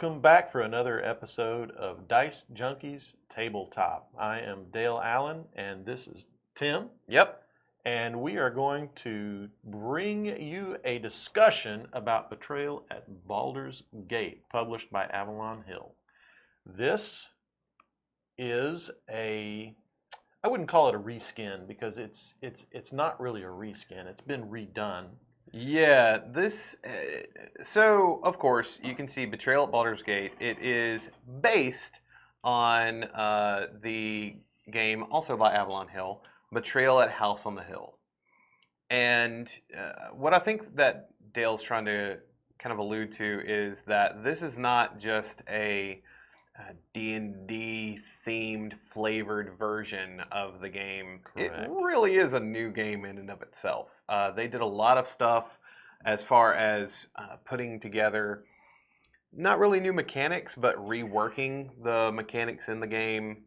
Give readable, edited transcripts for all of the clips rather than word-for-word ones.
Welcome back for another episode of Dicejunkies Tabletop. I am Dale Allen, and this is Tim. Yep. And we are going to bring you a discussion about Betrayal at Baldur's Gate, published by Avalon Hill. This is I wouldn't call it a reskin because it's not really a reskin. It's been redone. Yeah, so of course you can see Betrayal at Baldur's Gate. It is based on the game, also by Avalon Hill, Betrayal at House on the Hill. And what I think that Dale's trying to kind of allude to is that this is not just a D&D themed flavored version of the game. Correct. It really is a new game in and of itself. They did a lot of stuff as far as putting together not really new mechanics, but reworking the mechanics in the game.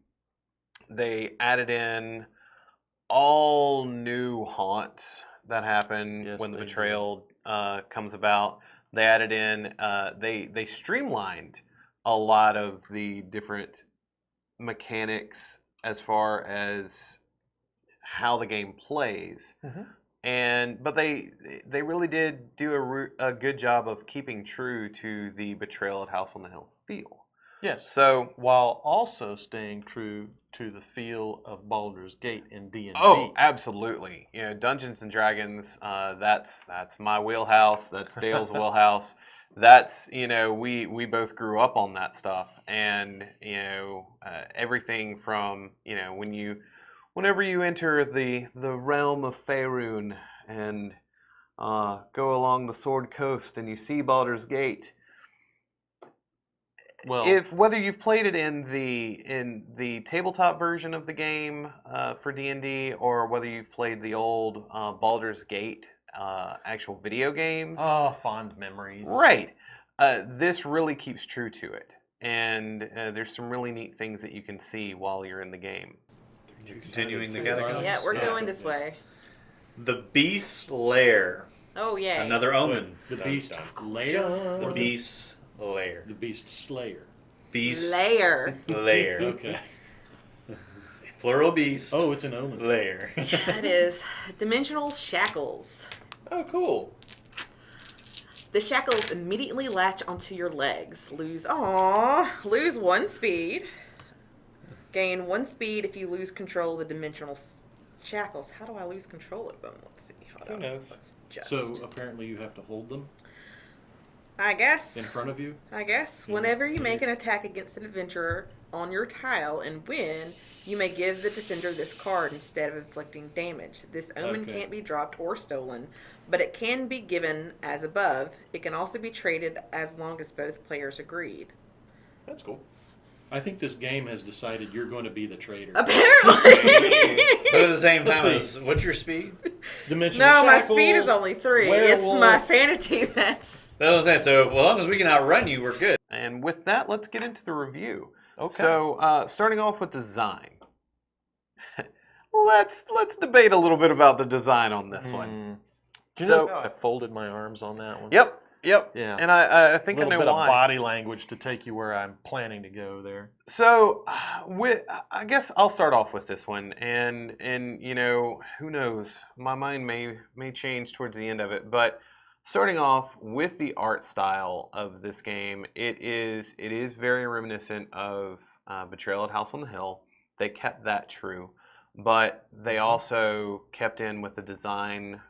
They added in all new haunts that happen when the betrayal comes about. They added in, they streamlined a lot of the different mechanics as far as how the game plays. Mm-hmm. But they really did do a good job of keeping true to the Betrayal at House on the Hill feel. Yes. So while also staying true to the feel of Baldur's Gate in D&D. Oh, absolutely. You know, Dungeons and Dragons. That's my wheelhouse. That's Dale's wheelhouse. That's, you know, we both grew up on that stuff, and you know, everything from, you know, whenever you enter the realm of Faerun and go along the Sword Coast and you see Baldur's Gate. Well, whether you've played it in the tabletop version of the game for D&D, or whether you've played the old Baldur's Gate actual video games. Oh, fond memories. Right. This really keeps true to it. And there's some really neat things that you can see while you're in the game. Continuing together? Yeah, we're going this way. The Beast's Lair. Oh, yeah. Another omen. The Beast Lair? The Beast's Lair. The Beast Slayer. Beast Lair. Lair. Okay. Plural beast. Oh, it's an omen. Lair. Yeah, it is. Dimensional shackles. Oh, cool. The shackles immediately latch onto your legs. Lose 1 speed. Gain 1 speed if you lose control of the dimensional shackles. How do I lose control of them? Let's see. Who knows? Let's just... So apparently you have to hold them I guess. in front of you? I guess. Whenever you make an attack against an adventurer on your tile and win, you may give the defender this card instead of inflicting damage. This omen can't be dropped or stolen, but it can be given as above. It can also be traded as long as both players agreed. That's cool. I think this game has decided you're going to be the traitor. Apparently. But at the same time, Let's see. what's your speed? Dimensional No, my shackles, speed is only 3. werewolf. It's my sanity that's... That's what I'm saying. So as long as we can outrun you, we're good. And with that, let's get into the review. Okay. So starting off with design. Let's debate a little bit about the design on this one. Do you notice how I folded my arms on that one? Yep. Yeah. And I think I a little know bit why. of body language to take you where I'm planning to go there. So, I guess I'll start off with this one, and you know, who knows, my mind may change towards the end of it. But starting off with the art style of this game, it is very reminiscent of Betrayal at House on the Hill. They kept that true, but they also kept in with the design,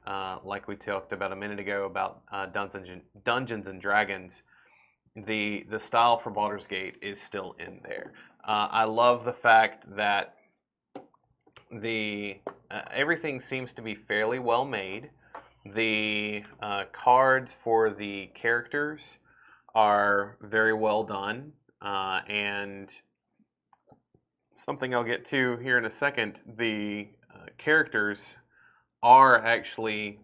like we talked about a minute ago about Dungeons and Dragons. The style for Baldur's Gate is still in there. I love the fact that everything seems to be fairly well made. The cards for the characters are very well done, and something I'll get to here in a second, the characters are actually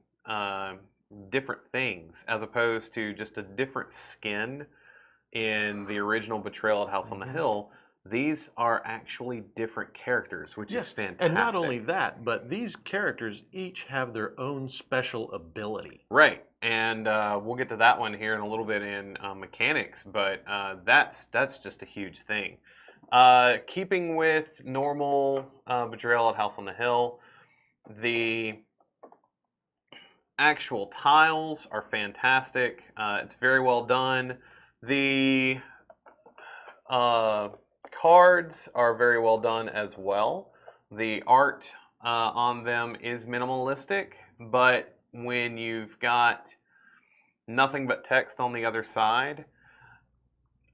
different things, as opposed to just a different skin in the original Betrayal at House on the Hill. these are actually different characters, which is fantastic. And not only that, but these characters each have their own special ability. Right, and we'll get to that one here in a little bit in mechanics, but that's just a huge thing. Keeping with normal Betrayal at House on the Hill, the actual tiles are fantastic. It's very well done. The cards are very well done as well. The art on them is minimalistic, but when you've got nothing but text on the other side,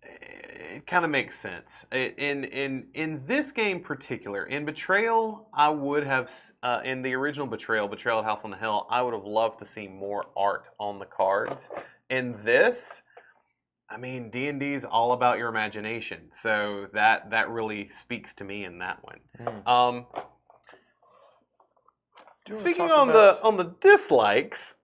it kind of makes sense. In this game particular, in Betrayal, I would have in the original Betrayal at House on the Hill, I would have loved to see more art on the cards. In this, I mean, D&D is all about your imagination, so that really speaks to me in that one. Speaking on the dislikes,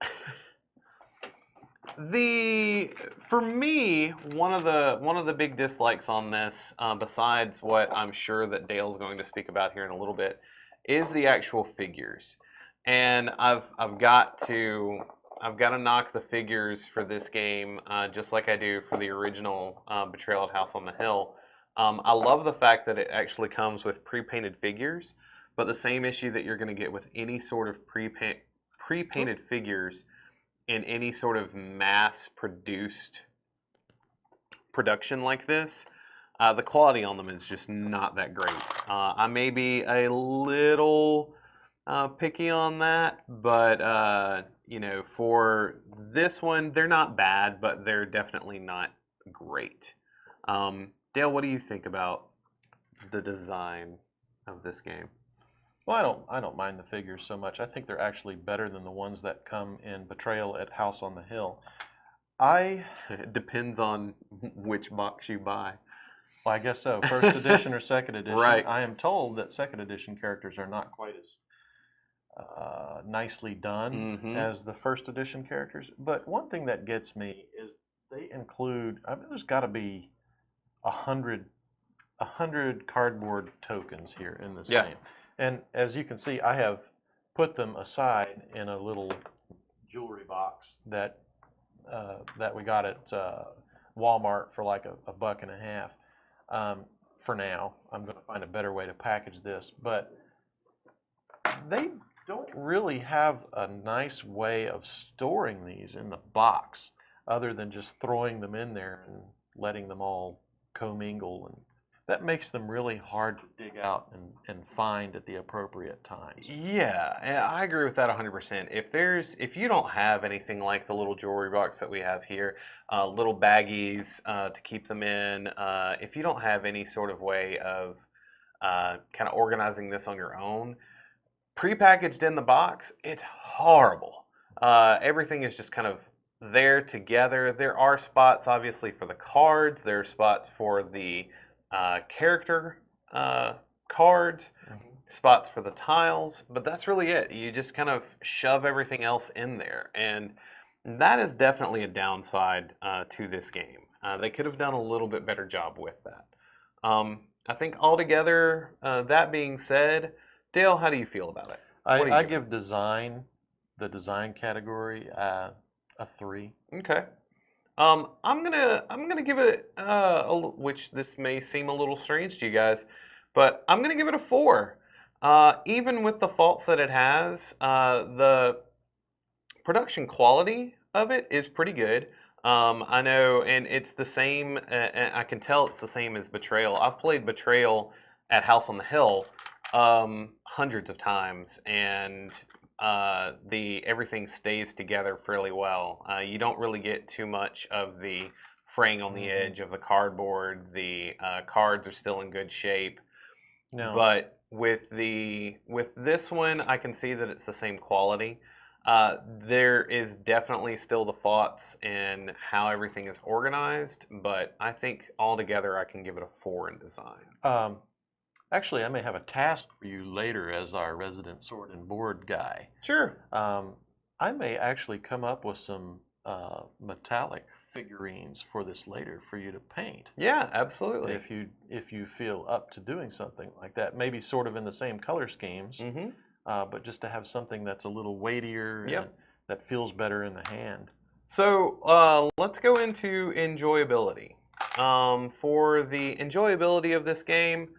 for me, one of the big dislikes on this, besides what I'm sure that Dale's going to speak about here in a little bit, is the actual figures. And I've got to knock the figures for this game, just like I do for the original Betrayal at House on the Hill. I love the fact that it actually comes with pre-painted figures, but the same issue that you're going to get with any sort of pre-painted figures in any sort of mass-produced production like this, the quality on them is just not that great. I may be a little picky on that, but you know, for this one, they're not bad, but they're definitely not great. Dale, what do you think about the design of this game? Well, I don't mind the figures so much. I think they're actually better than the ones that come in Betrayal at House on the Hill. It depends on which box you buy. Well, I guess so. First edition or second edition. Right. I am told that second edition characters are not quite as nicely done as the first edition characters. But one thing that gets me is they include, I mean, there's got to be 100 cardboard tokens here in this game. And as you can see, I have put them aside in a little jewelry box that we got at Walmart for like $1.50. For now, I'm going to find a better way to package this, but they don't really have a nice way of storing these in the box other than just throwing them in there and letting them all commingle, and that makes them really hard to dig out and find at the appropriate times. Yeah, and I agree with that 100%. If you don't have anything like the little jewelry box that we have here, little baggies to keep them in, if you don't have any sort of way of kind of organizing this on your own, prepackaged in the box, it's horrible. Everything is just kind of there together. There are spots, obviously, for the cards. There are spots for the character cards, spots for the tiles, but that's really it. You just kind of shove everything else in there, and that is definitely a downside to this game. They could have done a little bit better job with that. I think altogether, that being said, Dale, how do you feel about it? I give the design category a 3. Okay. I'm gonna give it which this may seem a little strange to you guys, but I'm gonna give it a 4. Even with the faults that it has, the production quality of it is pretty good. I know, and it's the same. And I can tell it's the same as Betrayal. I've played Betrayal at House on the Hill hundreds of times, and everything stays together fairly well. You don't really get too much of the fraying on the edge of the cardboard. The cards are still in good shape. No. But with this one, I can see that it's the same quality. There is definitely still the thoughts in how everything is organized, but I think altogether I can give it a 4 in design. Actually, I may have a task for you later as our resident sword and board guy. Sure. I may actually come up with some metallic figurines for this later for you to paint. Yeah, absolutely. If you feel up to doing something like that, maybe sort of in the same color schemes, but just to have something that's a little weightier and that feels better in the hand. So let's go into enjoyability. For the enjoyability of this game,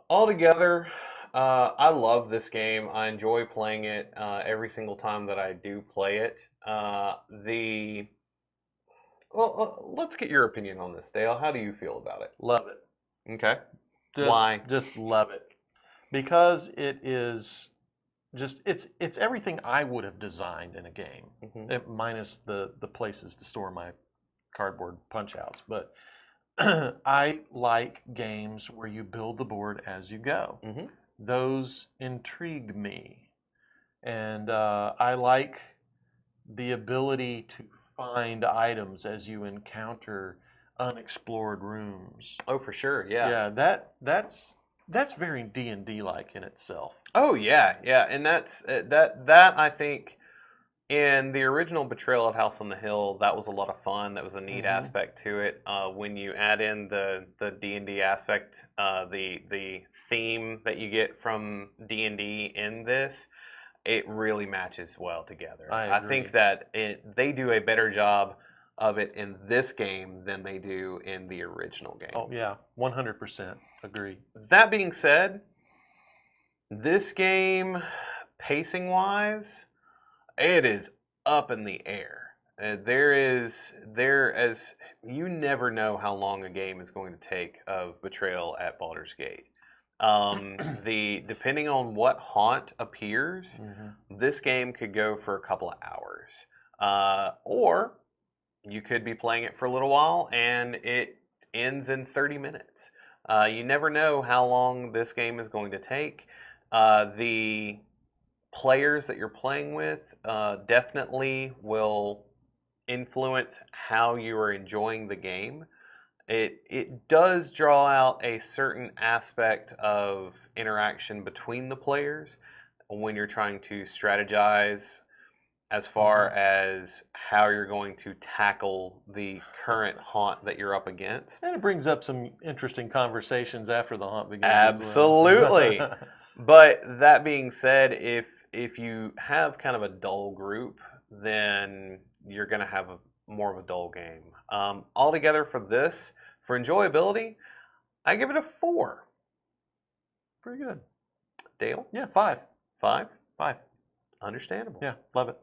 altogether, I love this game. I enjoy playing it every single time that I do play it. Let's get your opinion on this, Dale. How do you feel about it? Love it. Okay. Why? Just love it. Because it is just it's everything I would have designed in a game, minus the places to store my cardboard punch outs. But I like games where you build the board as you go. Those intrigue me, and I like the ability to find items as you encounter unexplored rooms. Oh, for sure. Yeah. Yeah, that's very D&D like in itself. Oh yeah, yeah, and that's that I think in the original Betrayal at House on the Hill, that was a lot of fun. That was a neat aspect to it. When you add in the D&D aspect, the theme that you get from D&D in this, it really matches well together. I agree. think that they do a better job of it in this game than they do in the original game. Oh yeah, 100% agree. That being said, this game, pacing-wise, it is up in the air. You never know how long a game is going to take of Betrayal at Baldur's Gate. Depending on what haunt appears, this game could go for a couple of hours. Or you could be playing it for a little while and it ends in 30 minutes. You never know how long this game is going to take. The players that you're playing with definitely will influence how you are enjoying the game. It does draw out a certain aspect of interaction between the players when you're trying to strategize as far as how you're going to tackle the current haunt that you're up against. And it brings up some interesting conversations after the haunt begins. Absolutely. As well. But that being said, if you have kind of a dull group, then you're going to have more of a dull game. Altogether for enjoyability, I give it a 4. Pretty good. Dale? Yeah, 5. 5? 5. Understandable. Yeah, love it.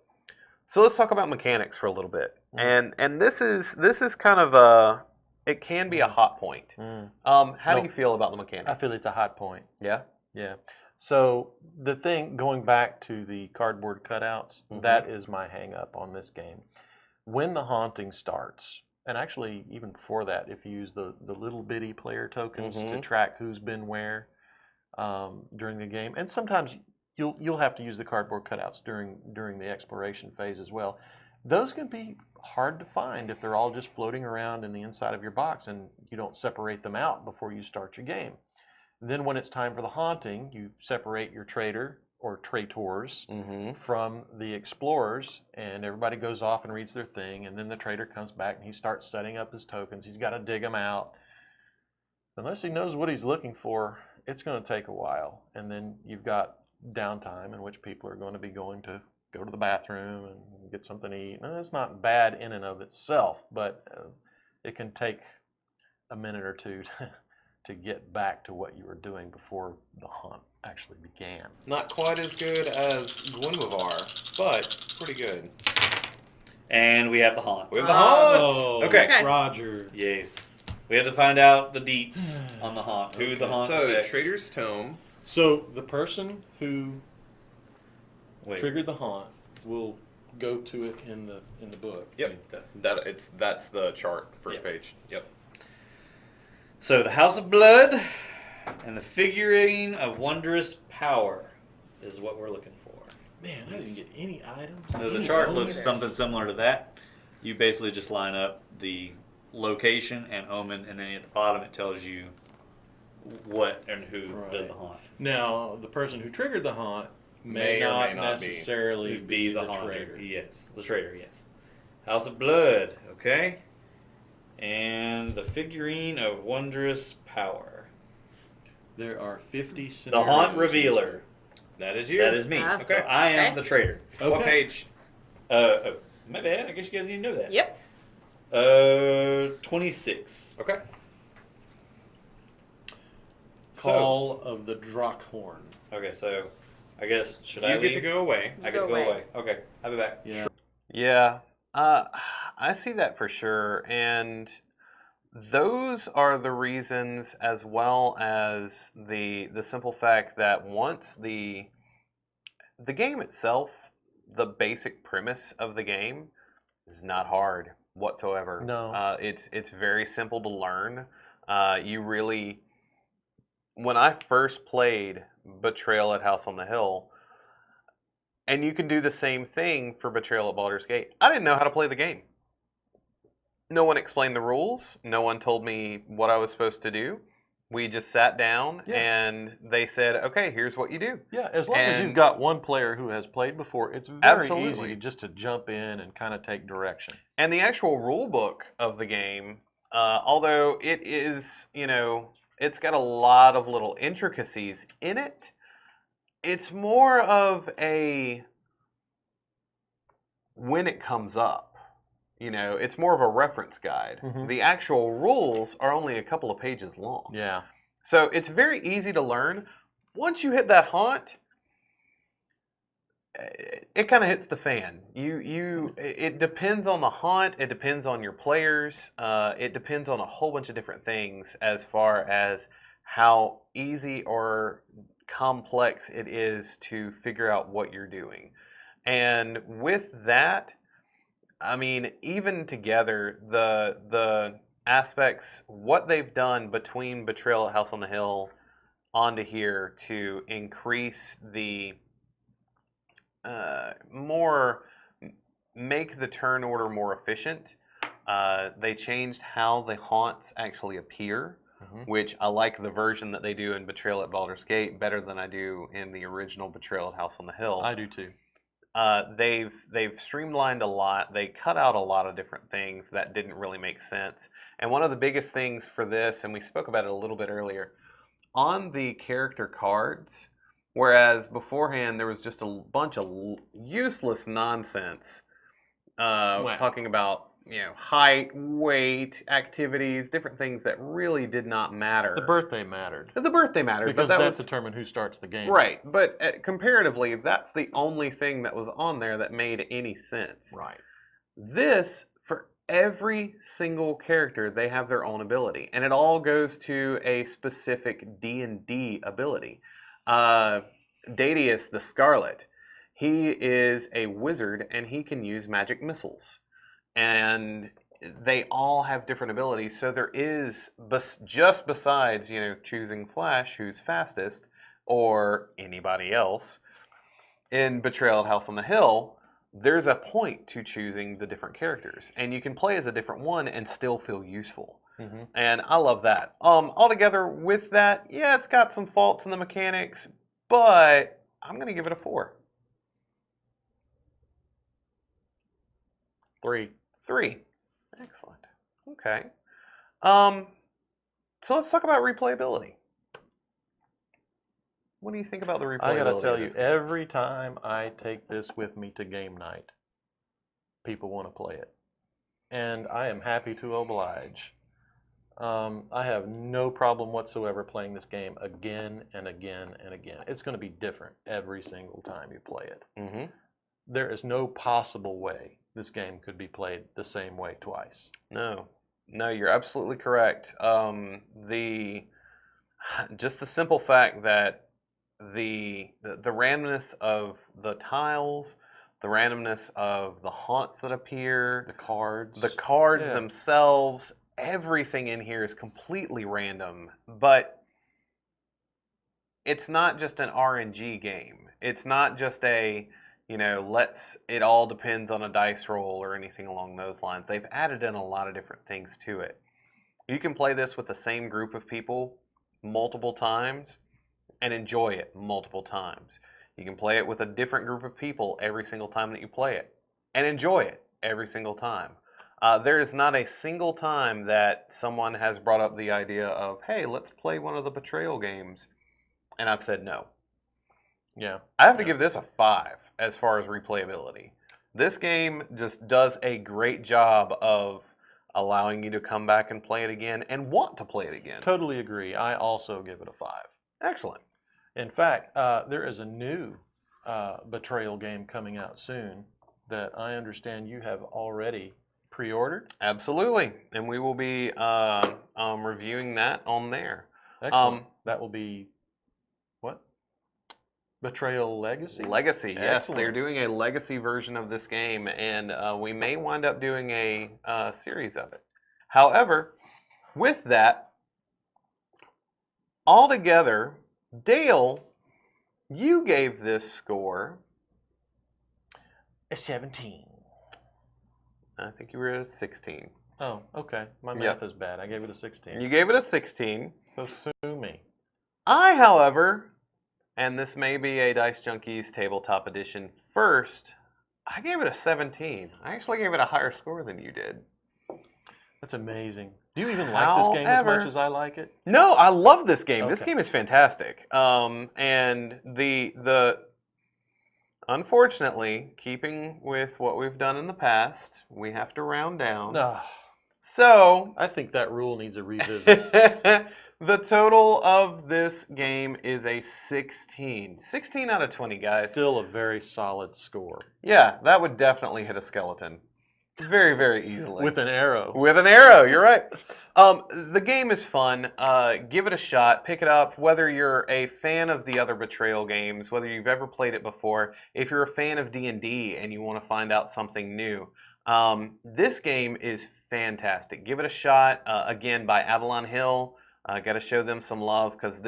So let's talk about mechanics for a little bit. And this is kind of it can be a hot point. How do you feel about the mechanics? I feel it's a hot point. Yeah? Yeah. So the thing, going back to the cardboard cutouts, that is my hang up on this game. When the haunting starts, and actually even before that, if you use the little bitty player tokens to track who's been where during the game, and sometimes you'll have to use the cardboard cutouts during the exploration phase as well. Those can be hard to find if they're all just floating around in the inside of your box and you don't separate them out before you start your game. Then when it's time for the haunting, you separate your traitor or traitors from the explorers, and everybody goes off and reads their thing, and then the traitor comes back and he starts setting up his tokens. He's got to dig them out. Unless he knows what he's looking for, it's going to take a while. And then you've got downtime in which people are going to be going to go to the bathroom and get something to eat. And that's not bad in and of itself, but it can take a minute or two to get back to what you were doing before the haunt actually began. Not quite as good as Gwenwivar, but pretty good. And we have the haunt. We have the haunt! Oh, Okay. Roger. Yes. We have to find out the deets on the haunt. Who the haunt So, affects. Traitor's Tome. So the person who Wait. triggered the haunt will go to it in the book. Yep. That's the chart, first page. Yep. So the House of Blood and the figurine of wondrous power is what we're looking for. Man, I didn't get any items. So the Any chart omens? looks something similar to that. You basically just line up the location and omen, and then at the bottom it tells you what and who does the haunt. Now, the person who triggered the haunt may or not may not necessarily Be the haunter. traitor. Yes, the traitor. Yes. House of Blood. Okay. And the figurine of wondrous power. There are 50 The scenarios. Haunt Revealer. That is you. That is me. Ah, So I am okay. the traitor. Okay. What page? Oh, my bad. I guess you guys didn't know that. Yep. 26. Okay. Call of the Drockhorn. Okay, so I guess should You I get leave? to go away. I get to go away. Okay, I'll be back. Yeah. Yeah. I see that for sure. And those are the reasons, as well as the simple fact that once the game itself, the basic premise of the game is not hard whatsoever. No. It's very simple to learn. You really, when I first played Betrayal at House on the Hill, and you can do the same thing for Betrayal at Baldur's Gate, I didn't know how to play the game. No one explained the rules. No one told me what I was supposed to do. We just sat down and they said, okay, here's what you do. Yeah, as long as And- you've got one player who has played before, it's very Absolutely. easy just to jump in and kind of take direction. And the actual rule book of the game, although it is, it's got a lot of little intricacies in it, it's more of a when it comes up. It's more of a reference guide. Mhm. The actual rules are only a couple of pages long. Yeah. So it's very easy to learn. Once you hit that haunt, it kind of hits the fan. It depends on the haunt. It depends on your players. It depends on a whole bunch of different things as far as how easy or complex it is to figure out what you're doing. And with that, I mean, even together, the aspects, what they've done between Betrayal at House on the Hill onto here to increase the make the turn order more efficient. They changed how the haunts actually appear, which I like the version that they do in Betrayal at Baldur's Gate better than I do in the original Betrayal at House on the Hill. I do too. They've streamlined a lot. They cut out a lot of different things that didn't really make sense. And one of the biggest things for this, and we spoke about it a little bit earlier, on the character cards, whereas beforehand there was just a bunch of useless nonsense talking about height, weight, activities, different things that really did not matter. The birthday mattered. The birthday mattered, Because but that determined who starts the game. right. But comparatively, that's the only thing that was on there that made any sense. Right. This, for every single character, they have their own ability, and it all goes to a specific D&D ability. Dadius the Scarlet, he is a wizard, and he can use magic missiles. And they all have different abilities, so there is, just besides, choosing Flash, who's fastest, or anybody else, in Betrayal at House on the Hill, there's a point to choosing the different characters. And you can play as a different one and still feel useful. Mm-hmm. And I love that. Altogether with that, yeah, it's got some faults in the mechanics, but I'm going to give it a 4. 3. 3. Excellent. Okay. So let's talk about replayability. What do you think about the replayability? I gotta of tell you, this game? every time I take this with me to game night, people want to play it. And I am happy to oblige. I have no problem whatsoever playing this game again and again and again. It's going to be different every single time you play it. Mm-hmm. There is no possible way this game could be played the same way twice. No, you're absolutely correct. Just the simple fact that the randomness of the tiles, the randomness of the haunts that appear, The cards. Yeah. themselves, everything in here is completely random. But it's not just an RNG game. It's not just a it all depends on a dice roll or anything along those lines. They've added in a lot of different things to it. You can play this with the same group of people multiple times and enjoy it multiple times. You can play it with a different group of people every single time that you play it and enjoy it every single time. There is not a single time that someone has brought up the idea of, hey, let's play one of the Betrayal games, and I've said no. Yeah. I have to give this a 5 as far as replayability. This game just does a great job of allowing you to come back and play it again and want to play it again. Totally agree. I also give it a 5. Excellent. In fact, there is a new Betrayal game coming out soon that I understand you have already pre-ordered. Absolutely. And we will be reviewing that on there. Excellent. That will be what? Betrayal Legacy? Legacy, yes. Excellent. They're doing a legacy version of this game, and we may wind up doing a series of it. However, with that, altogether, Dale, you gave this score a 17. I think you were at a 16. Oh, okay. My math is bad. I gave it a 16. You gave it a 16. So sue me. I, however, and this may be a Dicejunkies Tabletop Edition first, I gave it a 17. I actually gave it a higher score than you did. That's amazing. Do you even like this game as much as I like it? No, I love this game. Okay. This game is fantastic. And the unfortunately, keeping with what we've done in the past, we have to round down. So I think that rule needs a revisit. the total of this game is a 16. 16 out of 20, guys. Still a very solid score. Yeah, that would definitely hit a skeleton. Very, very easily. With an arrow. With an arrow, you're right. The game is fun. Give it a shot. Pick it up. Whether you're a fan of the other Betrayal games, whether you've ever played it before, if you're a fan of D&D and you want to find out something new, this game is fantastic. Give it a shot. Again, by Avalon Hill. Got to show them some love because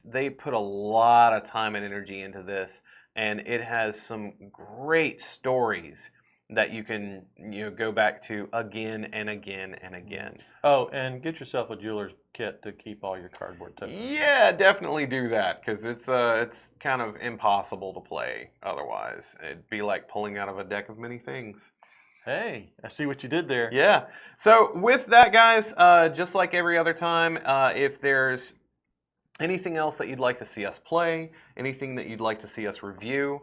they put a lot of time and energy into this, and it has some great stories that you can go back to again and again and again. Oh, and get yourself a jeweler's kit to keep all your cardboard tokens. Yeah, definitely do that because it's kind of impossible to play otherwise. It'd be like pulling out of a deck of many things. Hey, I see what you did there. Yeah. So with that, guys, just like every other time, if there's anything else that you'd like to see us play, anything that you'd like to see us review,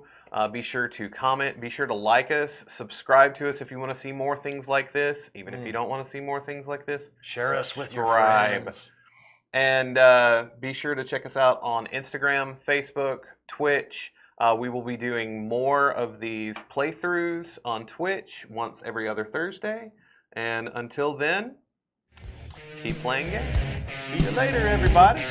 be sure to comment, be sure to like us, subscribe to us if you want to see more things like this. Even if you don't want to see more things like this, share us with your subscribe. friends. And be sure to check us out on Instagram, Facebook, Twitch. We will be doing more of these playthroughs on Twitch once every other Thursday. And until then, keep playing games. See you later, everybody.